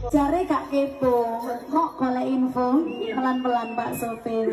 Jare gak kepo, kok golek info pelan-pelan Pak Sopir.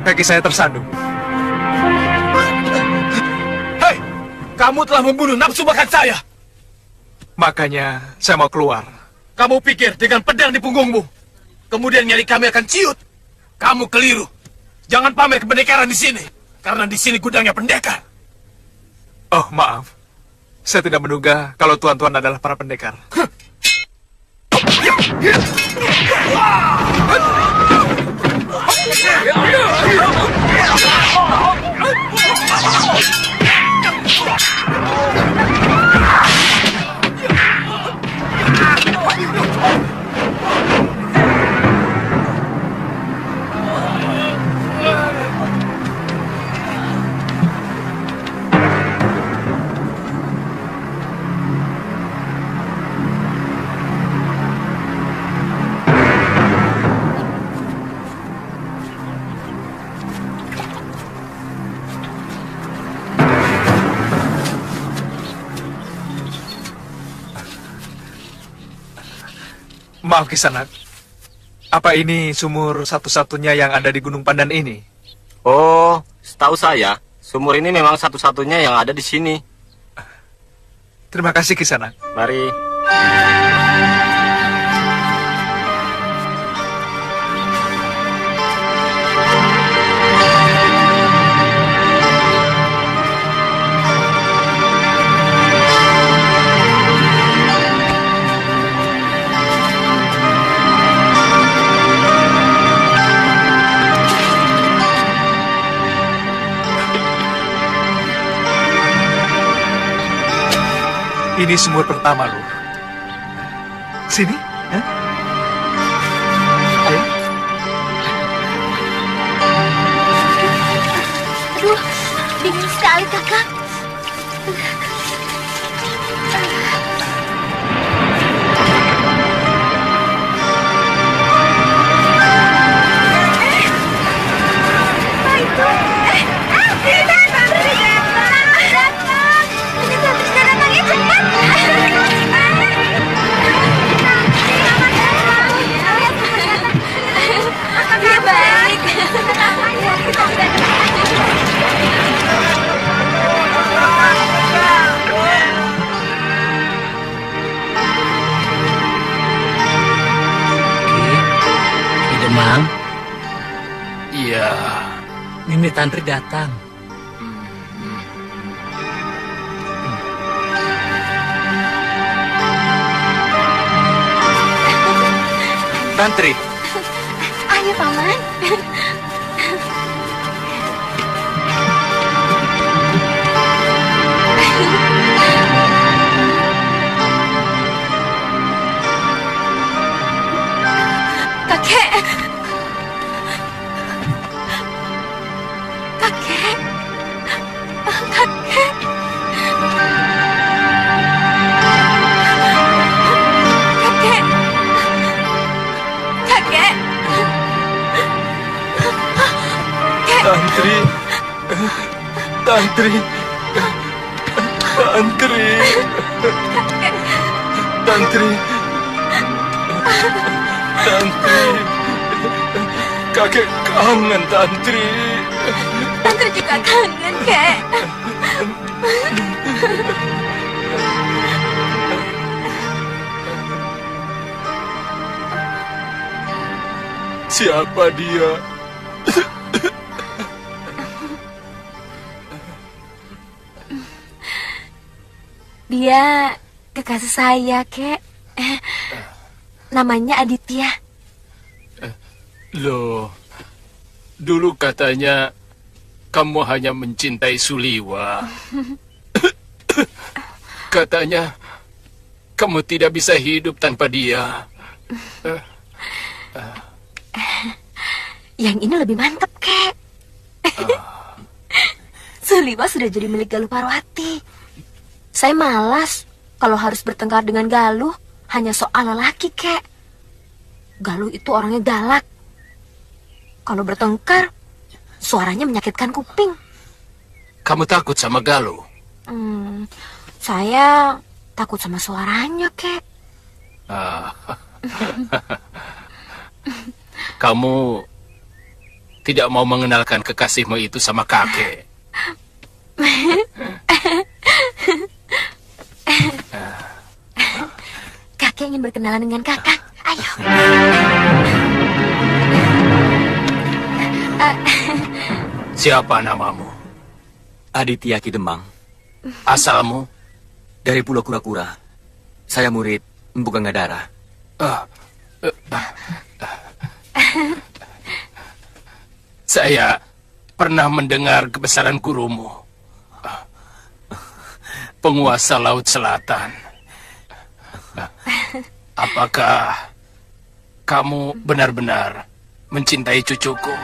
Kaki saya tersandung. Hei, kamu telah membunuh nafsu makan saya. Makanya saya mau keluar. Kamu pikir dengan pedang di punggungmu, kemudian nyali kami akan ciut? Kamu keliru. Jangan pamer kependekaran di sini, karena di sini gudangnya pendekar. Oh, maaf. Saya tidak menduga kalau tuan-tuan adalah para pendekar. Maaf Kisanak, apa ini sumur satu-satunya yang ada di Gunung Pandan ini? Oh, setahu saya, sumur ini memang satu-satunya yang ada di sini. Terima kasih Kisanak. Mari. Ini sumur pertama, Lur. Sini, ya? Ayo. Aduh, dingin sekali, Kakak. Iya. Nini Tantri datang. Tantri, Ayo, Paman. Kakek. Kakek. Kakek. Kakek. Kakek. Tantri. Tantri. Tantri. Tantri. Tantri. Kakek kangen, Tantri. Tantri juga kangen, Kek. Siapa dia? Dia kekasih saya, Kek. Namanya Aditya. Loh, dulu katanya kamu hanya mencintai Suliwa. Katanya kamu tidak bisa hidup tanpa dia. Yang ini lebih mantap, Kek. Suliwa sudah jadi milik Galuh Parwati. Saya malas kalau harus bertengkar dengan Galuh hanya soal lelaki, Kek. Galuh itu orangnya galak. Kalau bertengkar, suaranya menyakitkan kuping. Kamu takut sama Galuh? Saya takut sama suaranya, Kek. Kamu tidak mau mengenalkan kekasihmu itu sama kakek? Kakek ingin berkenalan dengan kakak. Ayo. Siapa namamu? Aditya Ki Demang, Asalmu? dari Pulau Kura-Kura. Saya murid Empu Gangadara. Saya pernah mendengar kebesaran gurumu. Penguasa Laut Selatan. Apakah kamu benar-benar mencintai cucuku?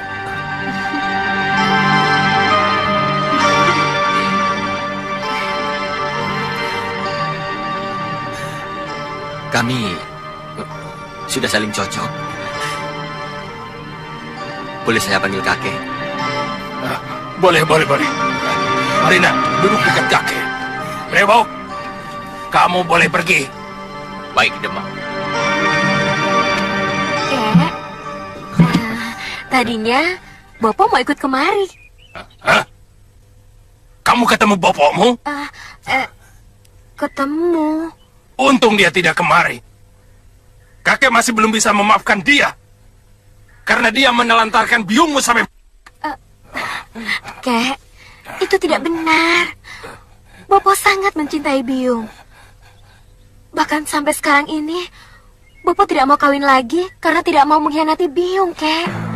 Kami sudah saling cocok. Boleh saya panggil kakek? Boleh. Marina, duduk dekat kakek. Rewok, kamu boleh pergi. baik Demang. Kek, tadinya Bopo mau ikut kemari. Hah? Kamu ketemu bapakmu? Ketemu. Untung dia tidak kemari. Kakek masih belum bisa memaafkan dia. Karena dia menelantarkan biungmu sampai... Kek, itu tidak benar. Bopo sangat mencintai Biung. Bahkan sampai sekarang ini, Bopo tidak mau kawin lagi karena tidak mau mengkhianati Biung, Kek.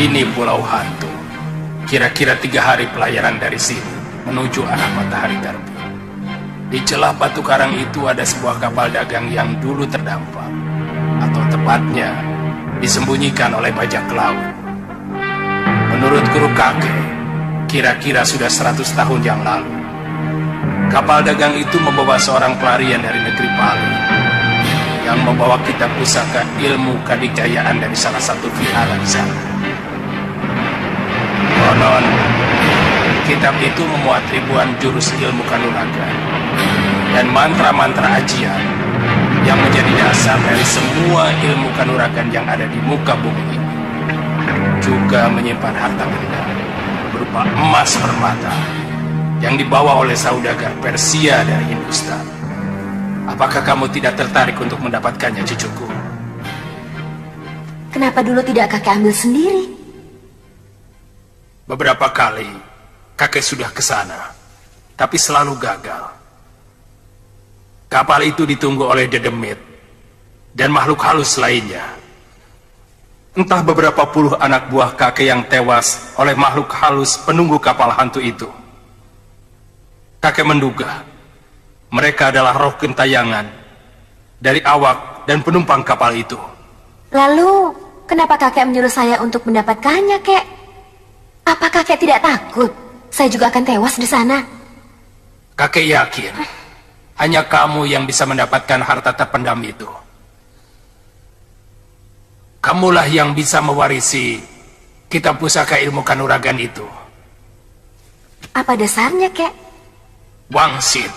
Ini Pulau Hantu. Kira-kira 3 hari pelayaran dari sini. menuju arah matahari terbit. Di celah batu karang itu ada sebuah kapal dagang yang dulu terdampar, atau tepatnya disembunyikan oleh bajak laut. Menurut guru kakek, kira-kira sudah 100 tahun yang lalu, kapal dagang itu membawa seorang pelarian dari negeri Pali yang membawa kitab pusaka ilmu kadikjayaan dari salah satu vihara di sana. Konon, kitab itu memuat ribuan jurus ilmu kanuragan dan mantra-mantra ajian yang menjadi dasar dari semua ilmu kanuragan yang ada di muka bumi ini. Juga menyimpan harta benda berupa emas permata yang dibawa oleh saudagar Persia dari Hindustan. Apakah kamu tidak tertarik untuk mendapatkannya, cucuku? Kenapa dulu tidak kakek ambil sendiri? Beberapa kali kakek sudah ke sana, tapi selalu gagal. Kapal itu ditunggu oleh Dedemit dan makhluk halus lainnya. Entah beberapa puluh anak buah kakek yang tewas oleh makhluk halus penunggu kapal hantu itu. Kakek menduga mereka adalah roh gentayangan dari awak dan penumpang kapal itu. Lalu, kenapa kakek menyuruh saya untuk mendapatkannya, kek? Apa kakek tidak takut? Saya juga akan tewas di sana. Kakek yakin hanya kamu yang bisa mendapatkan harta terpendam itu. Kamulah yang bisa mewarisi kitab pusaka ilmu kanuragan itu. Apa dasarnya, kek? Wangsit.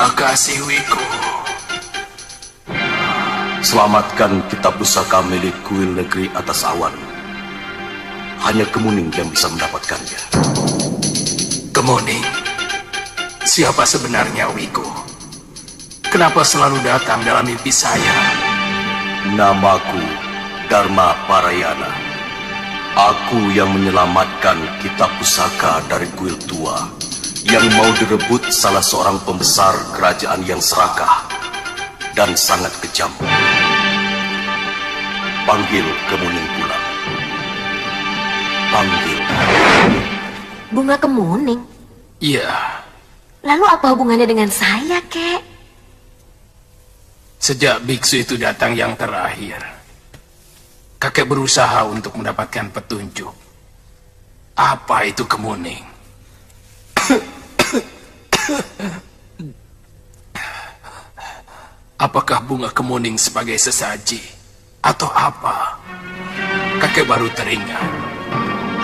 Terima kasih, Wiku. Selamatkan kitab pusaka milik kuil negeri atas awan. Hanya Kemuning yang bisa mendapatkannya. Kemuning? Siapa sebenarnya Wiku? Kenapa selalu datang dalam mimpi saya? Namaku Dharma Parayana. Aku yang menyelamatkan kitab pusaka dari kuil tua yang mau direbut salah seorang pembesar kerajaan yang serakah dan sangat kejam. Panggil Kemuning pulang. Panggil. Bunga Kemuning? Iya. Lalu apa hubungannya dengan saya, kek? Sejak biksu itu datang yang terakhir, kakek berusaha untuk mendapatkan petunjuk. Apa itu Kemuning? Apakah bunga Kemuning sebagai sesaji atau apa? Kakek baru teringat.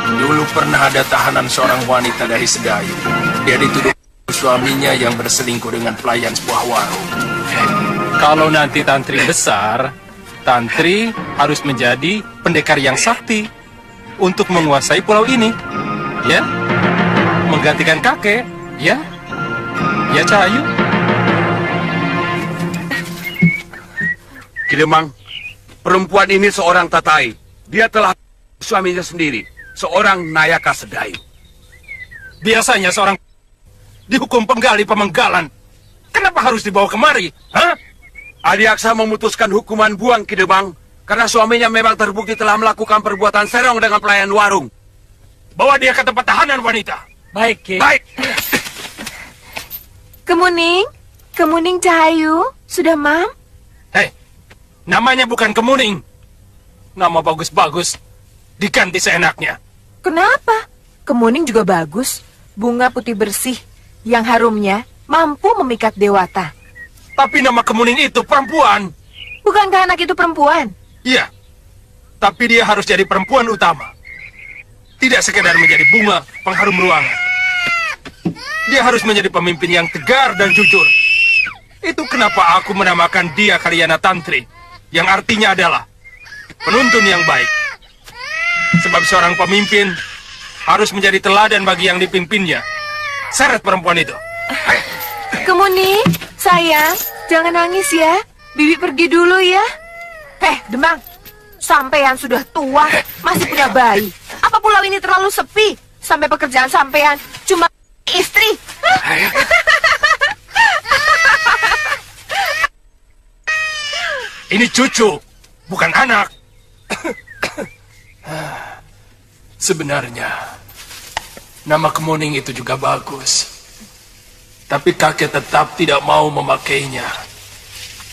Dulu pernah ada tahanan seorang wanita dari Sedayu. Dia dituduh suaminya yang berselingkuh dengan pelayan sebuah warung. Kalau nanti Tantri besar, Tantri harus menjadi pendekar yang sakti untuk menguasai pulau ini. Ya? Menggantikan kakek. Ya? Ya, Cahayu? Kidemang, perempuan ini seorang tatai. Dia telah suaminya sendiri, seorang Nayaka Sedayu. Biasanya seorang dihukum penggali pemenggalan. Kenapa harus dibawa kemari? Hah? Adiaksa memutuskan hukuman buang Kidemang karena suaminya memang terbukti telah melakukan perbuatan serong dengan pelayan warung. Bawa dia ke tempat tahanan, wanita. Baik, Ki. Baik. Kemuning? Kemuning Cahayu? Sudah, Mam? Hei, namanya bukan Kemuning. Nama bagus-bagus. Diganti seenaknya. Kenapa? Kemuning juga bagus. Bunga putih bersih yang harumnya mampu memikat dewata. Tapi nama Kemuning itu perempuan. Bukankah anak itu perempuan? Iya. Tapi dia harus jadi perempuan utama. Tidak sekedar menjadi bunga pengharum ruangan. Dia harus menjadi pemimpin yang tegar dan jujur. Itu kenapa aku menamakan dia Kalyana Tantri, yang artinya adalah penuntun yang baik. Sebab seorang pemimpin harus menjadi teladan bagi yang dipimpinnya. Seret perempuan itu. Kemuning, sayang, jangan nangis ya. Bibi pergi dulu ya. Demang, sampean sudah tua, masih punya bayi. Apa pulau ini terlalu sepi? Sampai pekerjaan sampean cuma istri. Ini cucu, bukan anak. Sebenarnya, nama Kemuning itu juga bagus. Tapi kakek tetap tidak mau memakainya.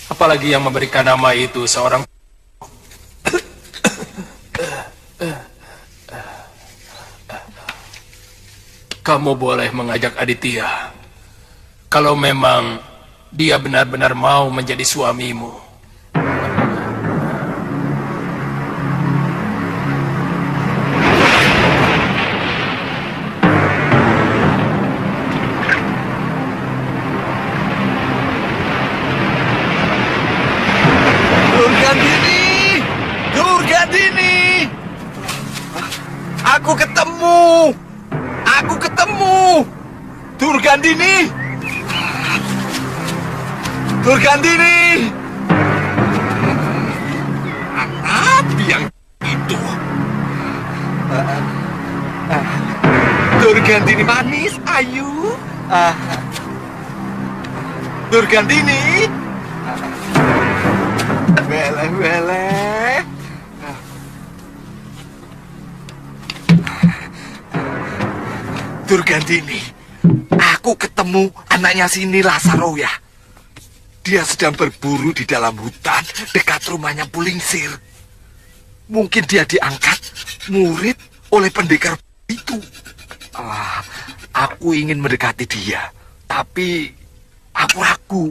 Apalagi yang memberikan nama itu seorang... Kamu boleh mengajak Aditya. Kalau memang dia benar-benar mau menjadi suamimu. Durgandini! Aku ketemu! Aku ketemu! Durgandini! Durgandini! Anak yang itu. Durgandini manis, ayu. Durgandini! Weleh. Durgandini, aku ketemu anaknya si Nila Saroya. Dia sedang berburu di dalam hutan dekat rumahnya Pulingsir. Mungkin dia diangkat murid oleh pendekar itu. Aku ingin mendekati dia, tapi aku ragu.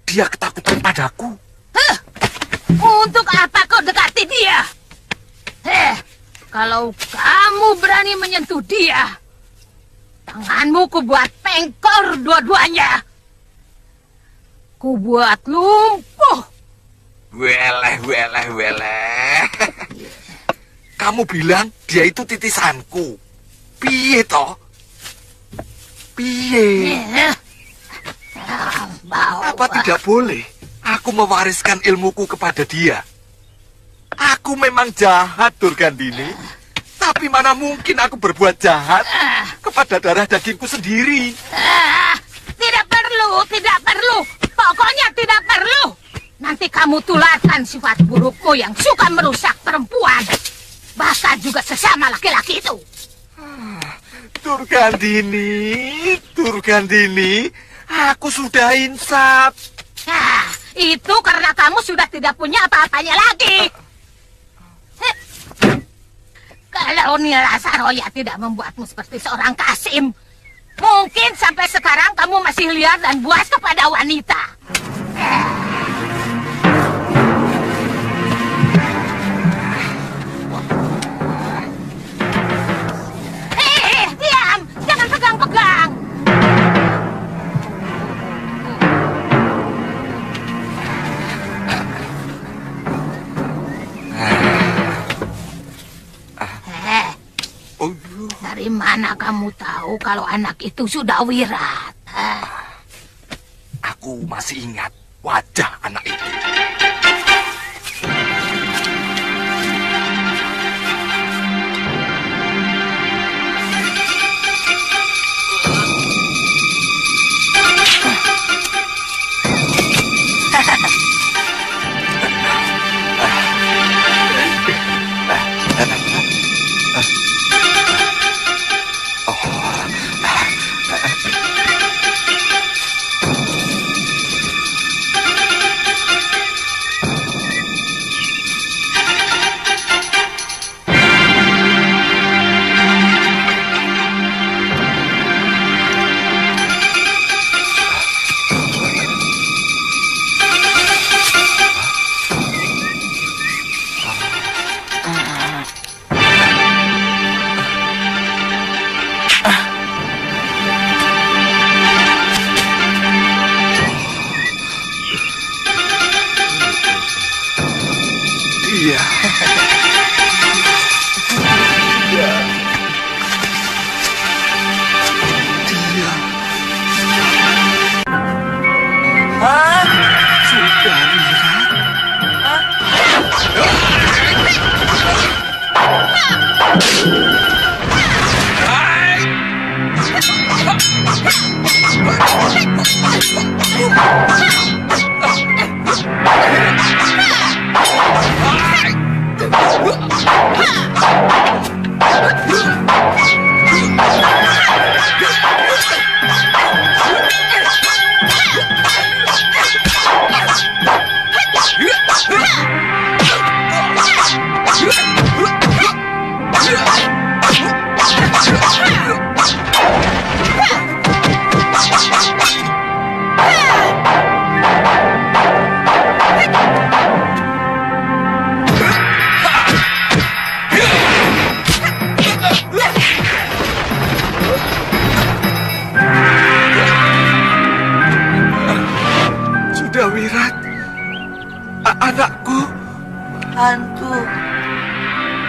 Dia ketakutan padaku. Untuk apa kau dekati dia? Kalau kamu berani menyentuh dia, tanganmu kubuat pengkor dua-duanya. Kubuat lumpuh. Weleh. Kamu bilang dia itu titisanku. Piye toh? Piye? Apa tidak boleh aku mewariskan ilmuku kepada dia? Aku memang jahat, Durgandini. Tapi mana mungkin aku berbuat jahat kepada darah dagingku sendiri. Tidak perlu. Pokoknya tidak perlu. Nanti kamu tularkan sifat burukmu yang suka merusak perempuan. Bahkan juga sesama laki-laki itu. Durgandini, aku sudah insaf. Itu karena kamu sudah tidak punya apa-apanya lagi. Kalau Nila Saroya tidak membuatmu seperti seorang Kasim, mungkin sampai sekarang kamu masih liar dan buas kepada wanita. Diam! Jangan pegang-pegang! Dari mana kamu tahu kalau anak itu sudah wirat? Aku masih ingat wajah anak itu.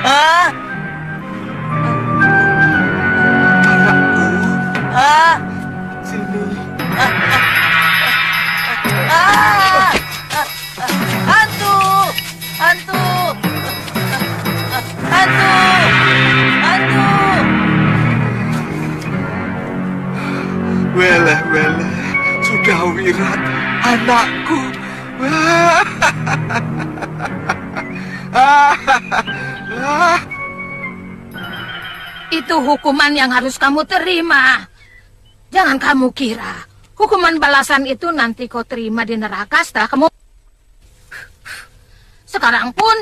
Hantu! Hantu! Hantu! Hantu! Wele, sudah Wirat, anakku. Itu hukuman yang harus kamu terima. Jangan kamu kira hukuman balasan itu nanti kau terima di neraka setelah kamu... Sekarang pun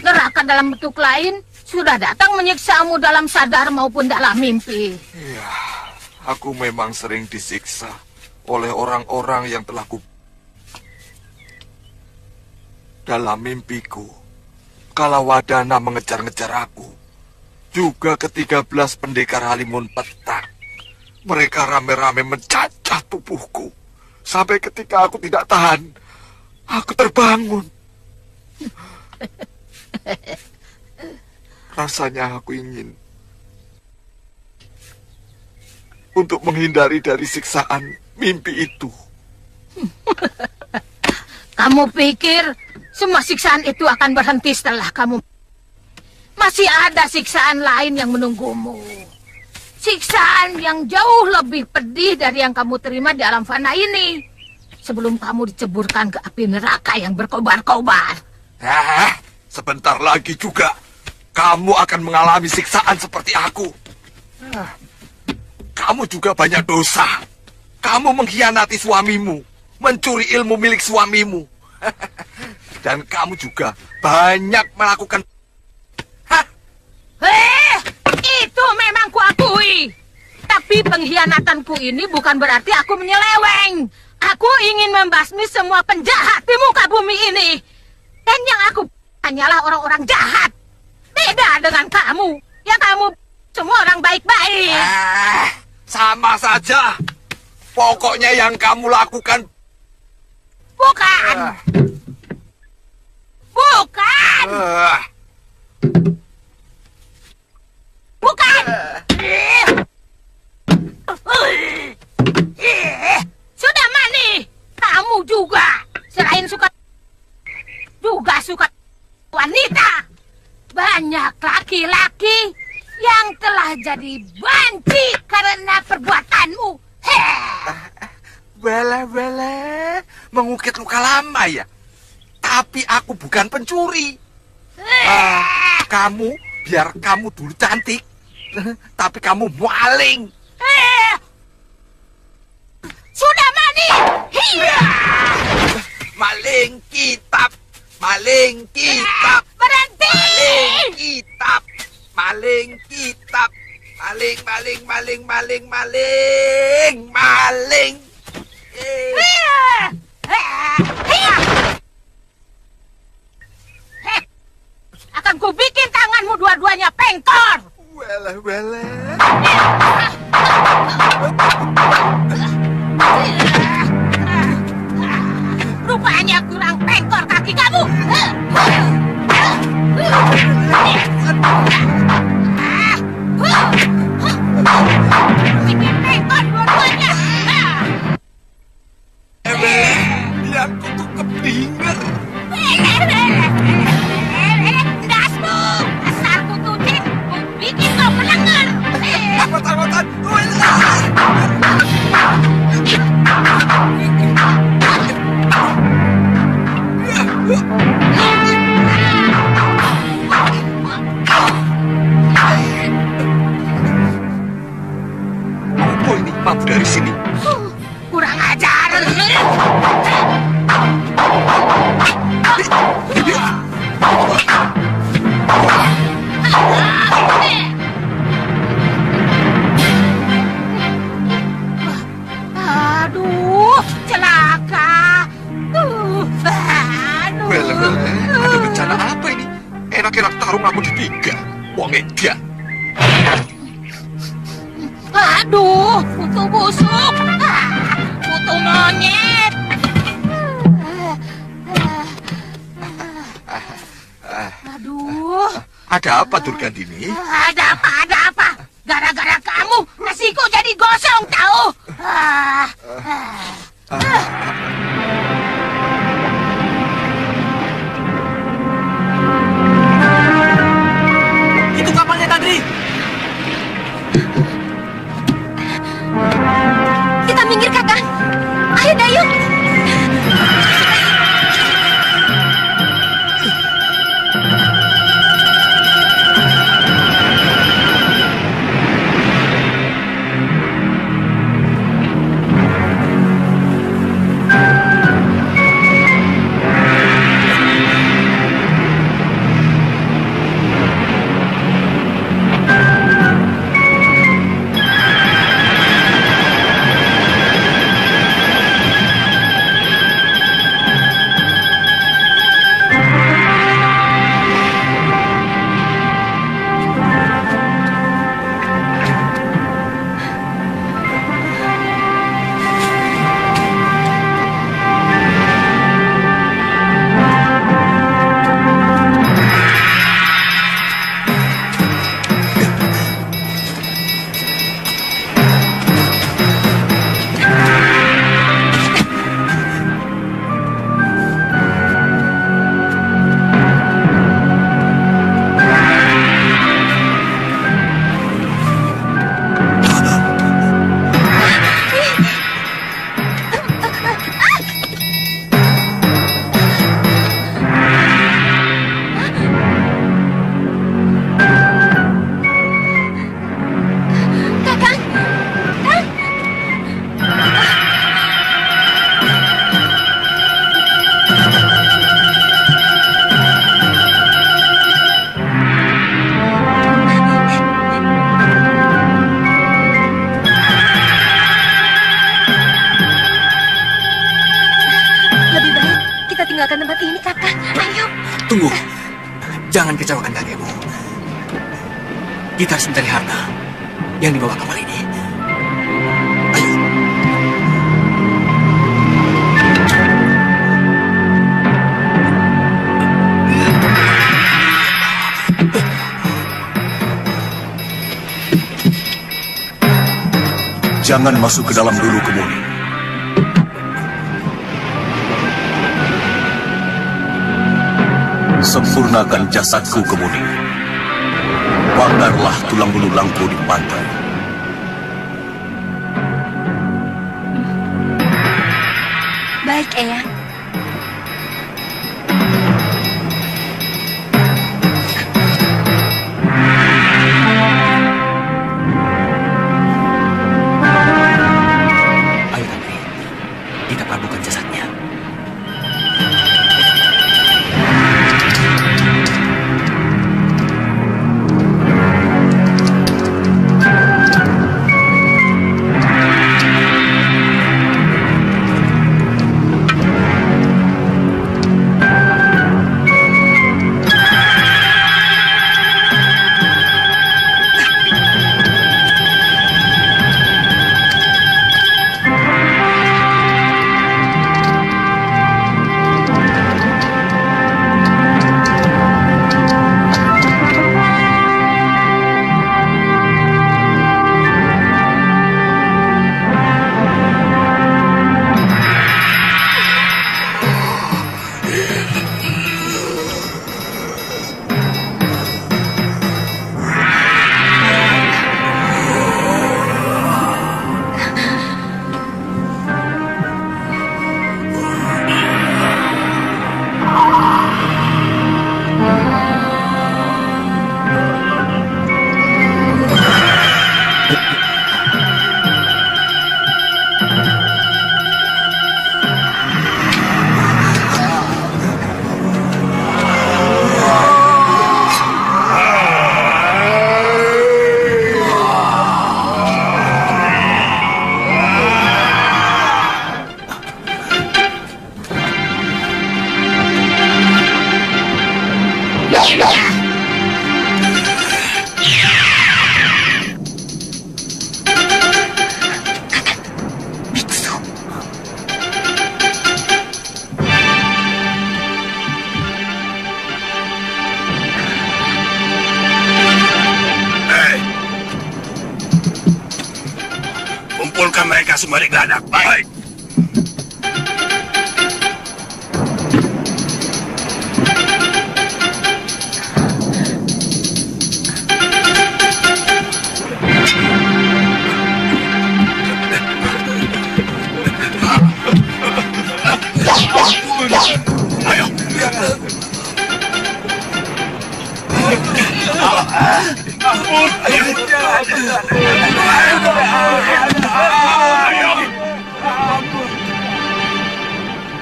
neraka dalam bentuk lain sudah datang menyiksamu dalam sadar maupun dalam mimpi. Ya, aku memang sering disiksa oleh orang-orang yang telah dalam mimpiku, Kalawadana mengejar-ngejar aku. Juga ke-13 pendekar Halimun Petak. Mereka rame-rame mencacah tubuhku. Sampai ketika aku tidak tahan, aku terbangun. Rasanya aku ingin untuk menghindari dari siksaan mimpi itu. Kamu pikir semua siksaan itu akan berhenti setelah kamu... Masih ada siksaan lain yang menunggumu. Siksaan yang jauh lebih pedih dari yang kamu terima di alam fana ini. Sebelum kamu diceburkan ke api neraka yang berkobar-kobar. Sebentar lagi juga kamu akan mengalami siksaan seperti aku. Kamu juga banyak dosa. Kamu mengkhianati suamimu, mencuri ilmu milik suamimu. Dan kamu juga banyak melakukan... Itu memang kuakui. Tapi pengkhianatanku ini bukan berarti aku menyeleweng. Aku ingin membasmi semua penjahat di muka bumi ini. Dan yang aku hanyalah orang-orang jahat. Beda dengan kamu. Ya kamu semua orang baik-baik. Sama saja. Pokoknya yang kamu lakukan... Bukan. Bukan. Bukan. Sudah Mani. Kamu juga. Selain suka wanita. Banyak laki-laki yang telah jadi banci karena perbuatanmu. Wele, mengukit luka lama ya. Tapi aku bukan pencuri. Biar kamu dulu cantik. Tapi kamu maling. Sudah Mani. Maling kitab. Maling kitab. Berhenti. Maling kitab. Maling kitab. Maling. Akan ku bikin tanganmu dua-duanya pengkor. Wele. Rupanya kurang pengkor kaki kamu. Bikin pengkor dua-duanya. Biar kutu kebingar. Dasmu, asal kutucin, ku bikin kau melengger. Awat. Apa ini? Mampu dari sini. Kurang ajar. Aduh, celaka. Wele, ada bencana apa ini? Enak-enak tarung aku di 3. Wong edan. Aduh, kutu busuk. Kutu monyet. Aduh, Ada apa, Durgandini? Ada apa, ada apa? Gara-gara kamu, nasiku jadi gosong, tahu? Itu kapalnya, Tandri. Kita minggir, Kakang. Ayo, Dayung. Tunggu. Jangan kecewakan kakekmu. Kita harus mencari harta yang dibawa kapal ini. Ayo. Jangan masuk ke dalam dulu, Kemuni. Sempurnakan jasadku, Kemuni. Bakarlah tulang belulangku di pantai. Baik, Eyang. Ayo, Tandri. Kita tabuhkan jasadnya. Masukkan mereka semua di geladak. Baik. Ayo.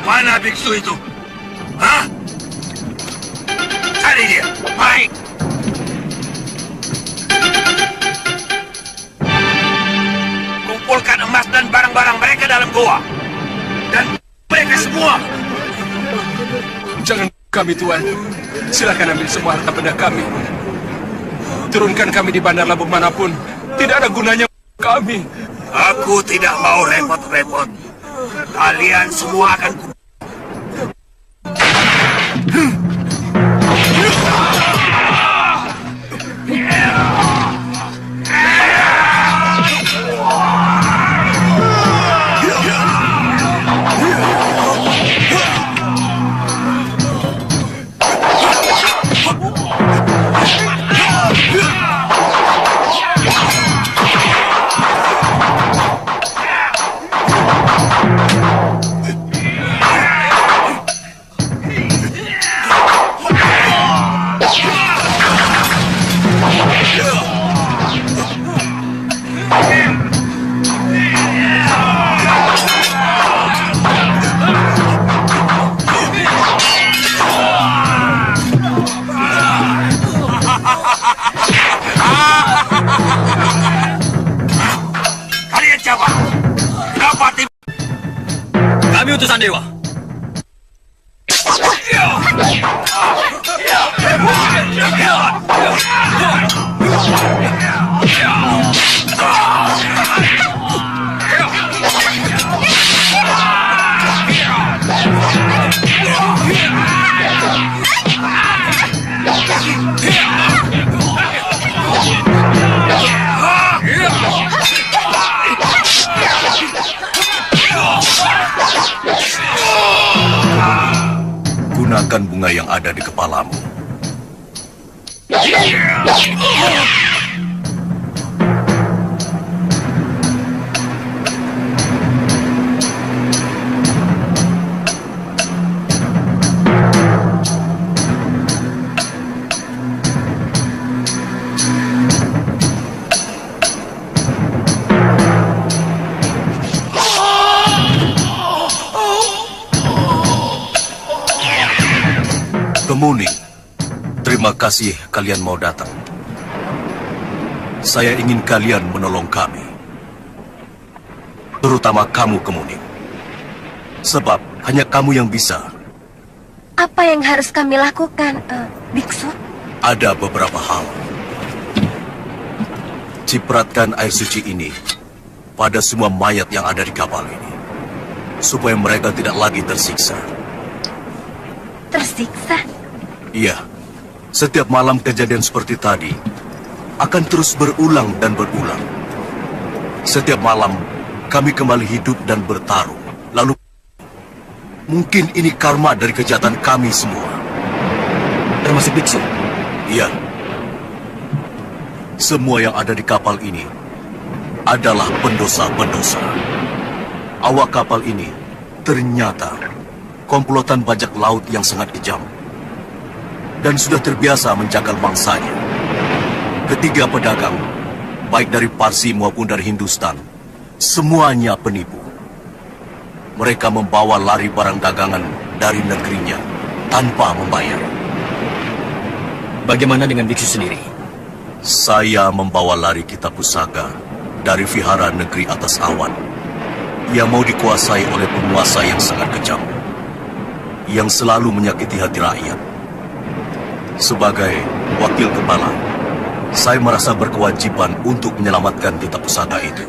Mana biksu itu? Hah? Cari dia. Baik. Kumpulkan emas dan barang-barang mereka dalam goa. Dan mereka semua. Jangan kami, Tuan. Silakan ambil semua harta benda kami. Turunkan kami di bandar Labuh manapun. Tidak ada gunanya kami. Aku tidak mau repot-repot. Kalian semua akan Kami utusan dewa. Gunakan bunga yang ada di kepalamu. Kemuning, terima kasih kalian mau datang. Saya ingin kalian menolong kami. Terutama kamu, Kemuning. Sebab hanya kamu yang bisa. Apa yang harus kami lakukan, biksu? Ada beberapa hal. Cipratkan air suci ini pada semua mayat yang ada di kapal ini. Supaya mereka tidak lagi tersiksa. Tersiksa? Iya, setiap malam kejadian seperti tadi akan terus berulang dan berulang. Setiap malam kami kembali hidup dan bertarung. Lalu mungkin ini karma dari kejahatan kami semua. Termasuk biksu? Iya. Semua yang ada di kapal ini adalah pendosa-pendosa. Awak kapal ini ternyata komplotan bajak laut yang sangat kejam dan sudah terbiasa menjagal mangsanya. Ketiga pedagang, baik dari Parsi maupun dari Hindustan, semuanya penipu. Mereka membawa lari barang dagangan dari negerinya tanpa membayar. Bagaimana dengan biksu sendiri? Saya membawa lari kitab pusaka dari vihara negeri atas awan yang mau dikuasai oleh penguasa yang sangat kejam, yang selalu menyakiti hati rakyat. Sebagai wakil kepala, saya merasa berkewajiban untuk menyelamatkan kitab pusaka itu.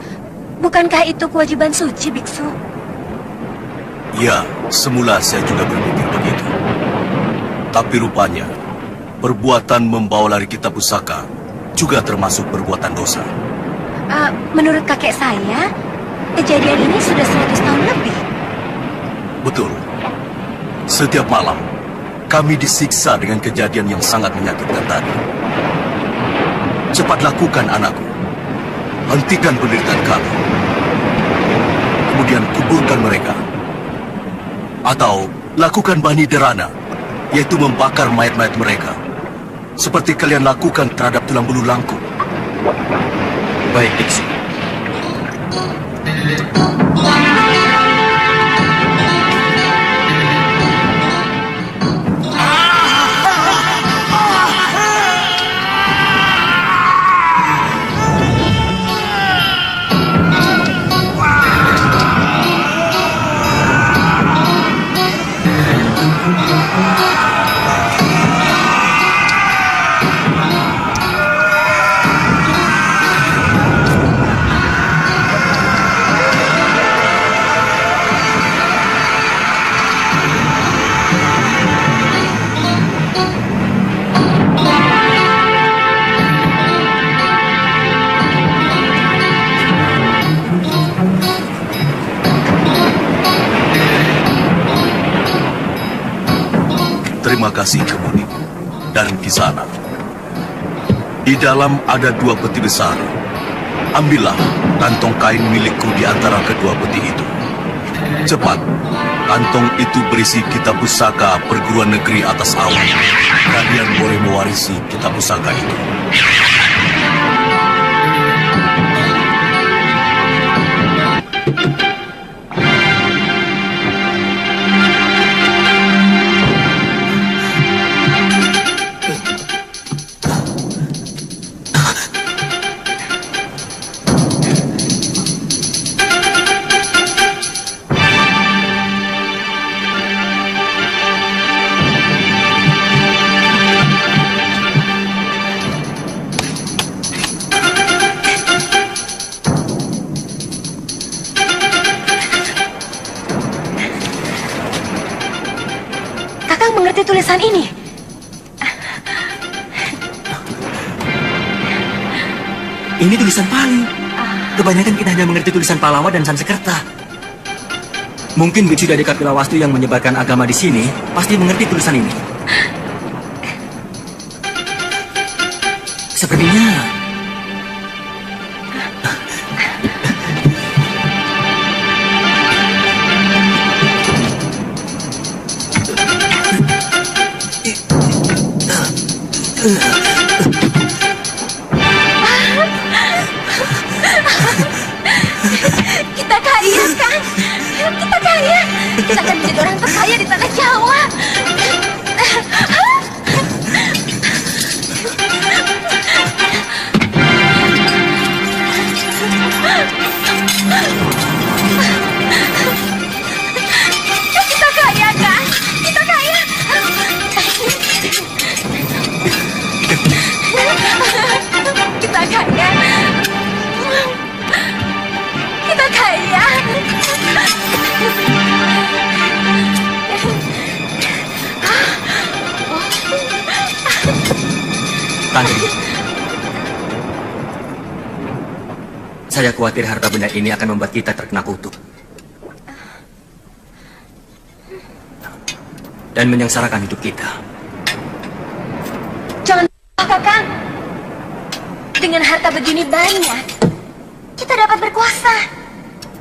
Bukankah itu kewajiban suci, biksu? Ya, semula saya juga berpikir begitu. Tapi rupanya, perbuatan membawa lari kitab pusaka juga termasuk perbuatan dosa. Menurut kakek saya, Kejadian ini sudah 100 tahun lebih. Betul. Setiap malam, kami disiksa dengan kejadian yang sangat menyakitkan tadi. Cepat lakukan, anakku. Hentikan penderitaan kami. Kemudian kuburkan mereka. Atau lakukan bani derana, yaitu membakar mayat-mayat mereka. Seperti kalian lakukan terhadap tulang belulangku. Baik, Biksu. Terima kasih, Kemuni dan Kisana. Di dalam ada 2 peti besar. Ambillah kantong kain milikku di antara kedua peti itu. Cepat, kantong itu berisi kitab pusaka perguruan negeri atas awan. Kalian boleh mewarisi kitab pusaka itu. Mengerti tulisan ini? Ini tulisan Pali. Kebanyakan kita hanya mengerti tulisan Palawa dan Sansekerta. Mungkin biksu dari Kapilawastu yang menyebarkan agama di sini pasti mengerti tulisan ini. Sepertinya kita kaya, kan? Kita kaya. Kita akan menjadi orang terkaya di tanah Jawa. Kita kaya, kan? Kita kaya. Kita kaya. Kita kaya. Tantri, saya khawatir harta benda ini akan membuat kita terkena kutuk dan menyengsarakan hidup kita. Jangan lupa, Kakang. Dengan harta begini banyak, kita dapat berkuasa.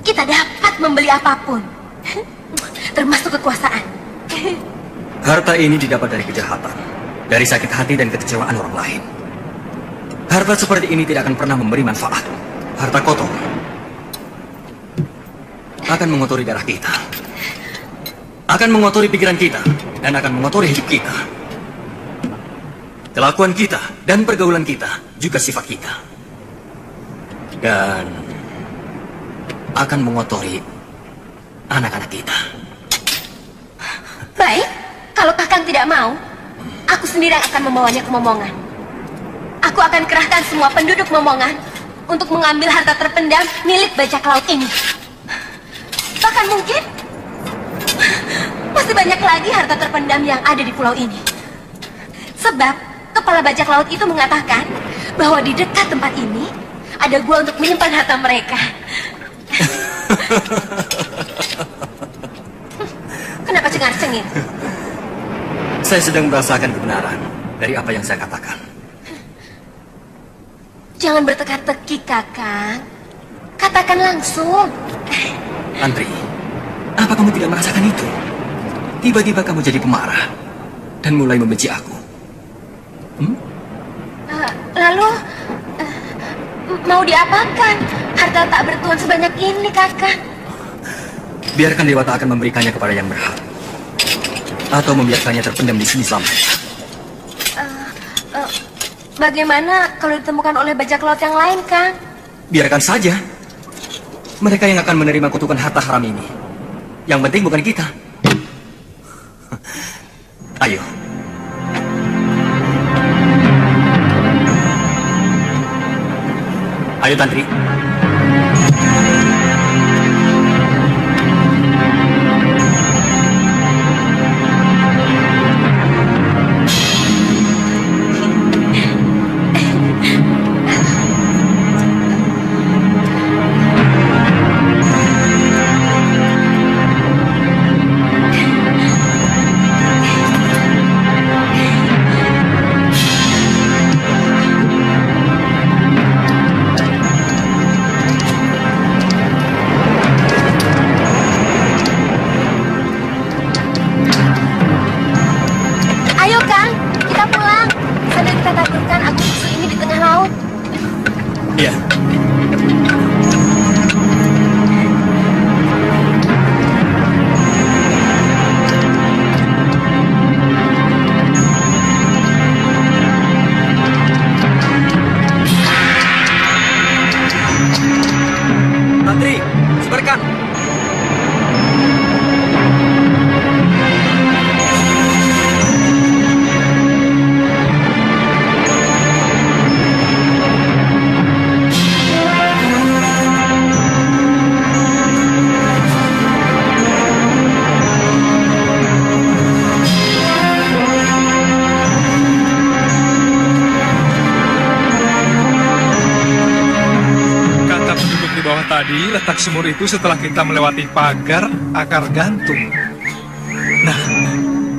Kita dapat membeli apapun, termasuk kekuasaan. Harta ini didapat dari kejahatan, dari sakit hati dan kekecewaan orang lain. Harta seperti ini tidak akan pernah memberi manfaat. Harta kotor akan mengotori darah kita, akan mengotori pikiran kita, dan akan mengotori hidup kita. Kelakuan kita dan pergaulan kita juga sifat kita. Dan akan mengotori anak-anak kita. Baik, kalau Kakang tidak mau, aku sendiri yang akan membawanya ke Momongan. Aku akan kerahkan semua penduduk Momongan untuk mengambil harta terpendam milik bajak laut ini. Bahkan mungkin masih banyak lagi harta terpendam yang ada di pulau ini. Sebab kepala bajak laut itu mengatakan bahwa di dekat tempat ini ada gua untuk menyimpan harta mereka. Kenapa cengar-cengir? Saya sedang merasakan kebenaran dari apa yang saya katakan. Jangan berteka-teki, Kakang. Katakan langsung. Tantri, apa kamu tidak merasakan itu? Tiba-tiba kamu jadi pemarah dan mulai membenci aku. Lalu, mau diapakan? Harta tak bertuan sebanyak ini, Kakang. Biarkan Dewata akan memberikannya kepada yang berhak. Atau membiarkannya terpendam di sini selamanya. Bagaimana kalau ditemukan oleh bajak laut yang lain, Kang? Biarkan saja. Mereka yang akan menerima kutukan harta haram ini. Yang penting bukan kita. Ayo. Ayo, Tantri. Iya. Tantri, sebarkan. Tadi letak sumur itu setelah kita melewati pagar akar gantung. Nah,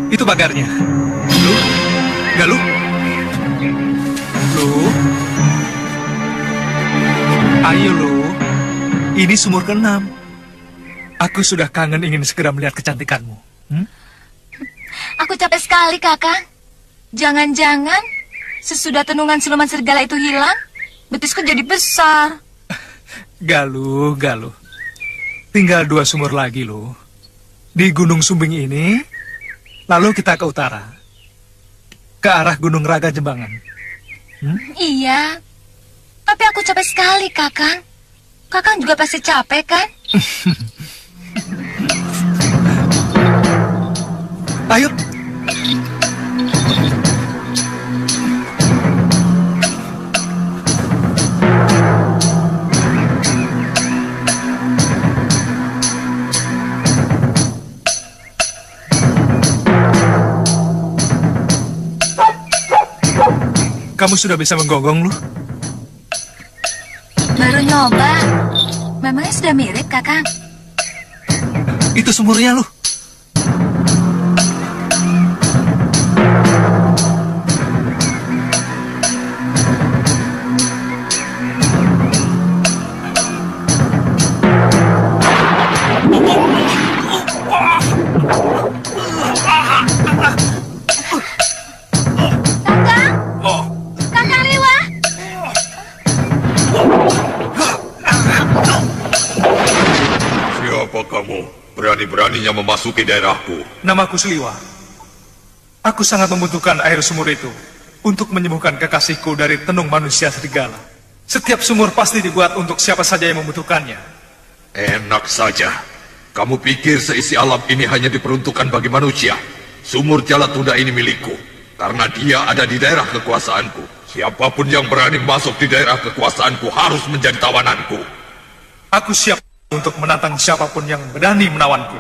itu pagarnya. Lu, Galuh, lu, ayo lu, ini sumur ke-6. Aku sudah kangen ingin segera melihat kecantikanmu. Aku capek sekali, Kakak. Jangan-jangan sesudah tenungan siluman serigala itu hilang, betisku jadi besar. Galuh, Galuh. Tinggal 2 sumur lagi, loh. Di Gunung Sumbing ini, lalu kita ke utara. Ke arah Gunung Raga Jembangan. Iya. Tapi aku capek sekali, Kakang. Kakang juga pasti capek, kan? Ayo. Kamu sudah bisa menggonggong, lu? Baru nyoba. Memangnya sudah mirip, Kakang? Itu sumurnya, lu. Berani-beraninya memasuki daerahku. Namaku Seliwa. Aku sangat membutuhkan air sumur itu untuk menyembuhkan kekasihku dari tenung manusia serigala. Setiap sumur pasti dibuat untuk siapa saja yang membutuhkannya. Enak saja. Kamu pikir seisi alam ini hanya diperuntukkan bagi manusia? Sumur Jalatunda ini milikku, karena dia ada di daerah kekuasaanku. Siapapun yang berani masuk di daerah kekuasaanku harus menjadi tawananku. Aku siap untuk menantang siapapun yang berani menawanku.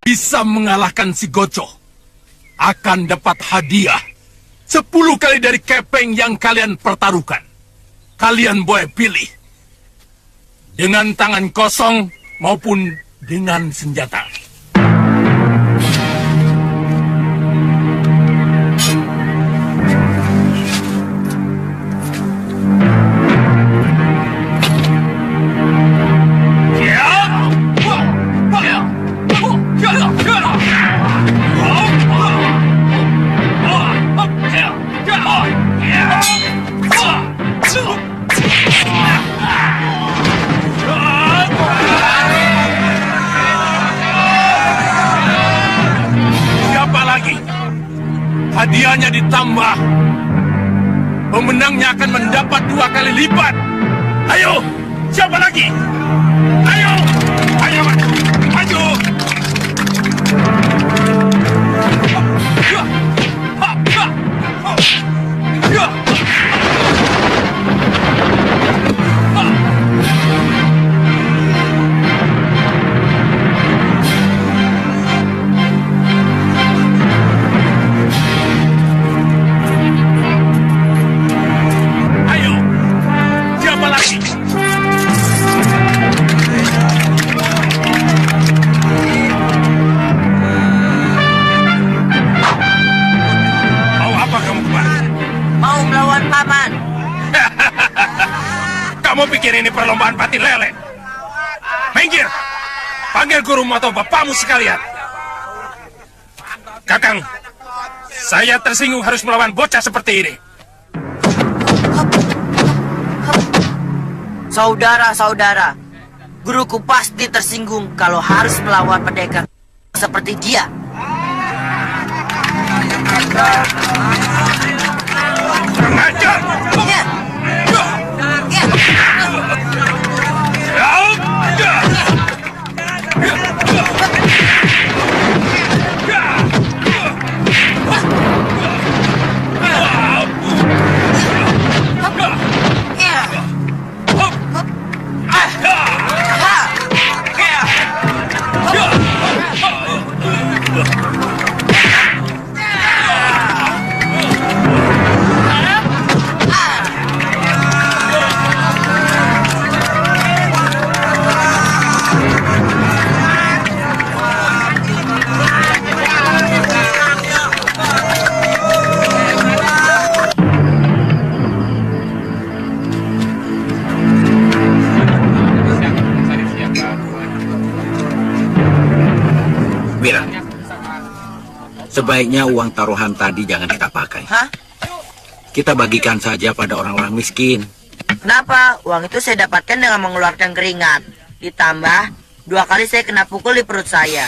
Bisa mengalahkan si Goco akan dapat hadiah 10 kali dari kepeng yang kalian pertaruhkan. Kalian boleh pilih dengan tangan kosong maupun dengan senjata. Hadiahnya ditambah. Pemenangnya akan mendapat 2 kali lipat. Ayo, siapa lagi? Ayo, ayo maju, maju. Kamu pikir ini perlombaan pati lele? Minggir! Panggil gurumu atau bapakmu sekalian. Kakang, saya tersinggung harus melawan bocah seperti ini. Saudara-saudara, guruku pasti tersinggung kalau harus melawan pendekar seperti dia. Ngajar! Sebaiknya uang taruhan tadi jangan kita pakai. Hah? Kita bagikan saja pada orang-orang miskin. Kenapa? Uang itu saya dapatkan dengan mengeluarkan keringat. Ditambah 2 kali saya kena pukul di perut saya.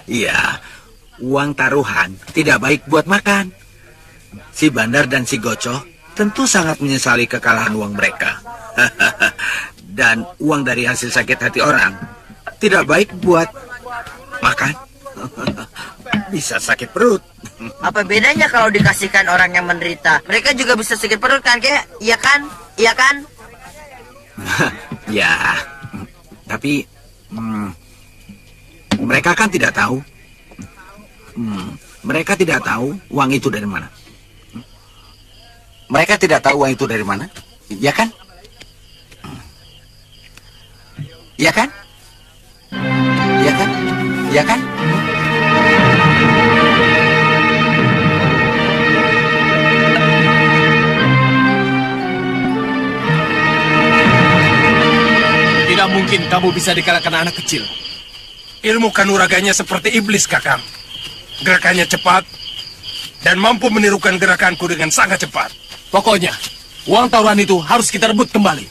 Iya, uang taruhan tidak baik buat makan. Si Bandar dan si Goco tentu sangat menyesali kekalahan uang mereka. Dan uang dari hasil sakit hati orang tidak baik buat makan. Bisa sakit perut. Apa bedanya kalau dikasihkan orang yang menderita? Mereka juga bisa sakit perut kan, kayak? Iya kan? Iya kan? Ya, tapi mereka kan tidak tahu. Mereka tidak tahu uang itu dari mana. Mereka tidak tahu uang itu dari mana, ya kan? Ya kan? Ya kan? Ya kan? Tidak mungkin kamu bisa dikalahkan anak kecil. Ilmu kanuraganya seperti iblis, Kakang. Gerakannya cepat dan mampu menirukan gerakanku dengan sangat cepat. Pokoknya, uang taruhan itu harus kita rebut kembali.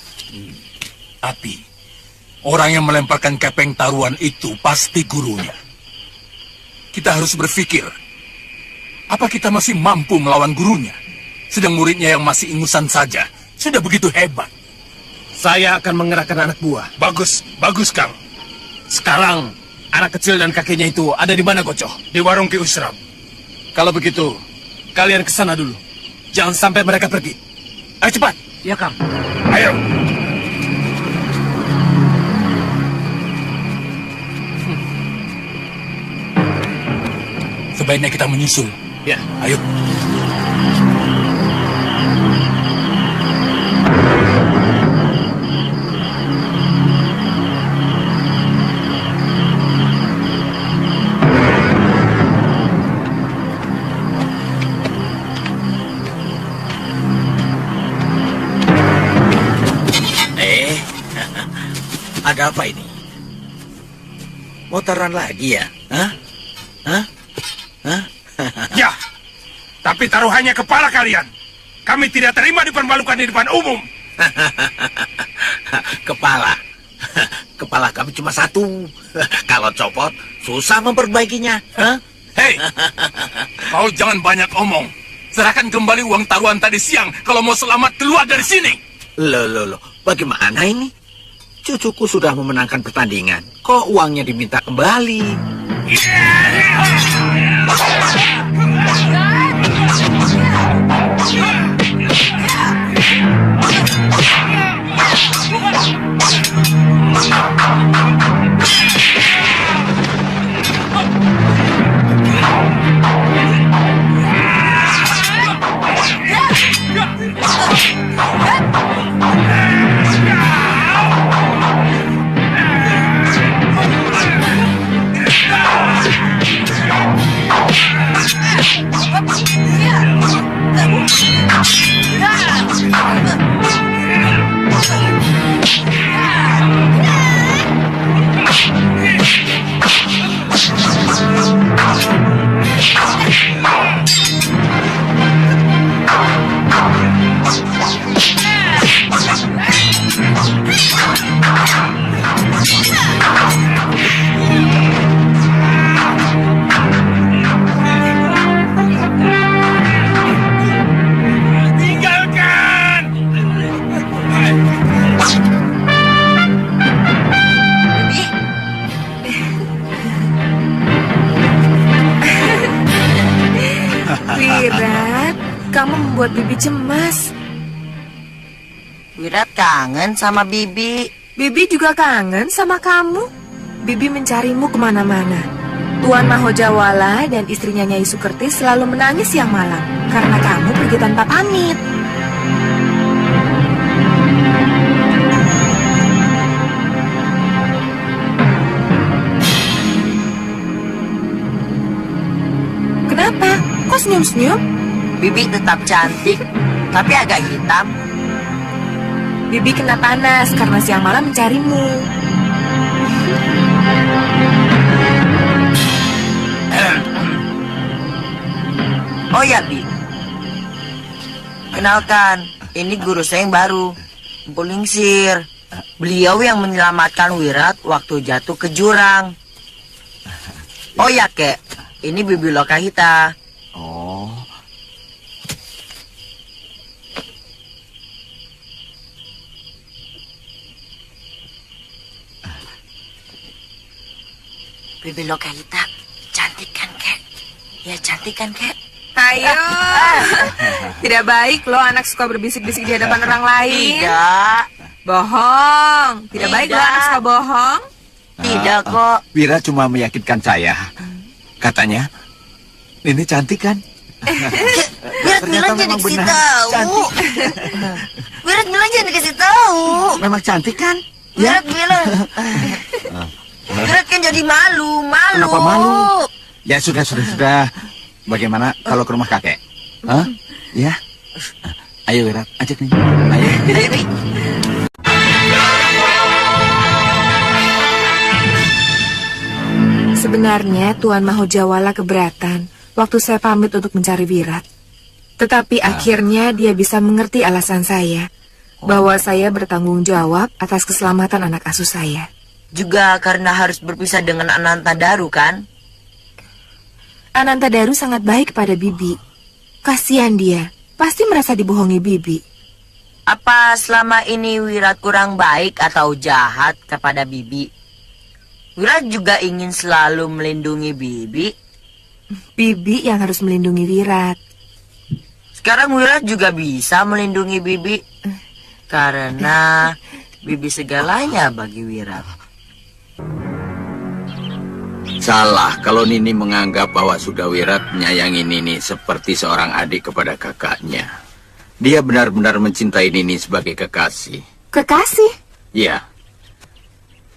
Tapi, orang yang melemparkan kepeng taruhan itu pasti gurunya. Kita harus berpikir, apa kita masih mampu melawan gurunya? Sedang muridnya yang masih ingusan saja sudah begitu hebat. Saya akan mengerahkan anak buah. Bagus, bagus Kang. Sekarang, anak kecil dan kakeknya itu ada di mana, Gocoh? Di warung Ki Usram. Kalau begitu, kalian ke sana dulu. Jangan sampai mereka pergi. Ayo cepat. Ya, Kang. Ayo. Sebaiknya kita menyusul. Ya. Ayo. Ada apa ini? Motoran lagi ya? Hah? Hah? Hah? Ya, tapi taruhannya kepala kalian. Kami tidak terima dipermalukan di depan umum. Kepala. Kepala kami cuma satu. Kalau copot, susah memperbaikinya. Hah? Hei, kau jangan banyak omong. Serahkan kembali uang taruhan tadi siang kalau mau selamat keluar dari sini. Loh. Bagaimana ini? Cucuku sudah memenangkan pertandingan. Kok uangnya diminta kembali? Wirat, kamu membuat Bibi cemas. Wirat kangen sama Bibi. Bibi juga kangen sama kamu. Bibi mencarimu kemana-mana. Tuan Mahojawala dan istrinya Nyai Sukerti selalu menangis siang malam karena kamu pergi tanpa pamit. Kenapa? Kok senyum-senyum? Bibi tetap cantik, tapi agak hitam. Bibi kena panas karena siang malam mencarimu. Oh ya, Bi. Kenalkan, ini guru saya yang baru, Empu Lingsir. Beliau yang menyelamatkan Wirat waktu jatuh ke jurang. Oh ya, Kek. Ini Bibi Lokahita. Oh. Bibi Lokahita, cantik kan, Kek? Ya, cantik kan, Kek? Ayo. Tidak baik loh anak suka berbisik-bisik di hadapan orang lain. Tidak. Bohong. Tidak baik loh anak suka bohong. Tidak kok. Wira cuma meyakinkan saya. Katanya, ini cantik kan? Wirat bilang jangan dikasih tahu. Wirat bilang jangan dikasih tahu. Memang cantik kan? Wirat bilang. Wirat kan jadi malu. Kenapa malu? Ya sudah. Bagaimana kalau ke rumah kakek? Hah? Ya. Ayo Wirat, ajak nih. Ayo. Sebenarnya Tuan Mahojawala keberatan waktu saya pamit untuk mencari Wirat. Tetapi akhirnya dia bisa mengerti alasan saya, bahwa saya bertanggung jawab atas keselamatan anak asuh saya. Juga karena harus berpisah dengan Anantadaru kan? Anantadaru sangat baik pada Bibi. Kasihan dia, pasti merasa dibohongi Bibi. Apa selama ini Wirat kurang baik atau jahat kepada Bibi? Wirat juga ingin selalu melindungi Bibi. Bibi yang harus melindungi Wirat. Sekarang Wirat juga bisa melindungi Bibi. Karena Bibi segalanya bagi Wirat. Salah kalau Nini menganggap bahwa sudah Wirat menyayangi Nini seperti seorang adik kepada kakaknya. Dia benar-benar mencintai Nini sebagai kekasih. Kekasih? Ya.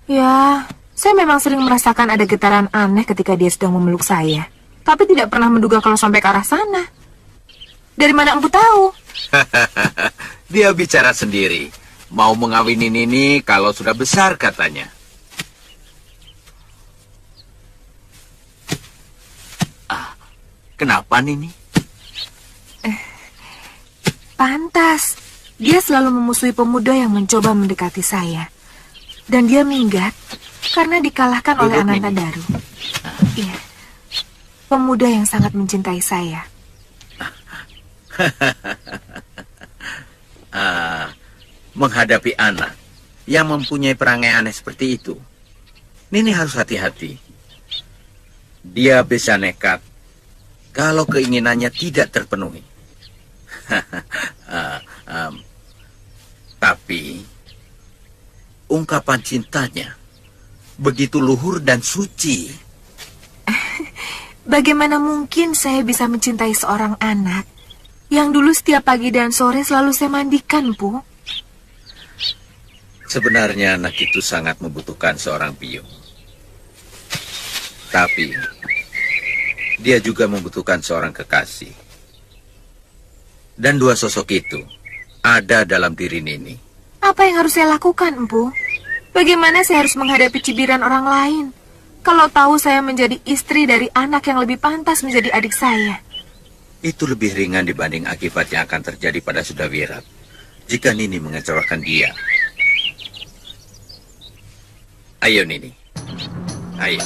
Ya, saya memang sering merasakan ada getaran aneh ketika dia sedang memeluk saya. Tapi tidak pernah menduga kalau sampai ke arah sana. Dari mana Empu tahu? Dia bicara sendiri. Mau mengawini Nini kalau sudah besar katanya. Kenapa Nini? Pantas. Dia selalu memusuhi pemuda yang mencoba mendekati saya. Dan dia minggat karena dikalahkan oleh Ananta Daru. Iya. Pemuda yang sangat mencintai saya. Menghadapi anak yang mempunyai perangai aneh seperti itu, Nini harus hati-hati. Dia bisa nekat kalau keinginannya tidak terpenuhi. Tapi ungkapan cintanya begitu luhur dan suci. Bagaimana mungkin saya bisa mencintai seorang anak yang dulu setiap pagi dan sore selalu saya mandikan, Bu? Sebenarnya anak itu sangat membutuhkan seorang biung. Tapi dia juga membutuhkan seorang kekasih. Dan dua sosok itu ada dalam diri Nini. Apa yang harus saya lakukan, Empu? Bagaimana saya harus menghadapi cibiran orang lain kalau tahu saya menjadi istri dari anak yang lebih pantas menjadi adik saya? Itu lebih ringan dibanding akibat yang akan terjadi pada Sudawirat jika Nini mengecewakan dia. Ayo Nini, ayo.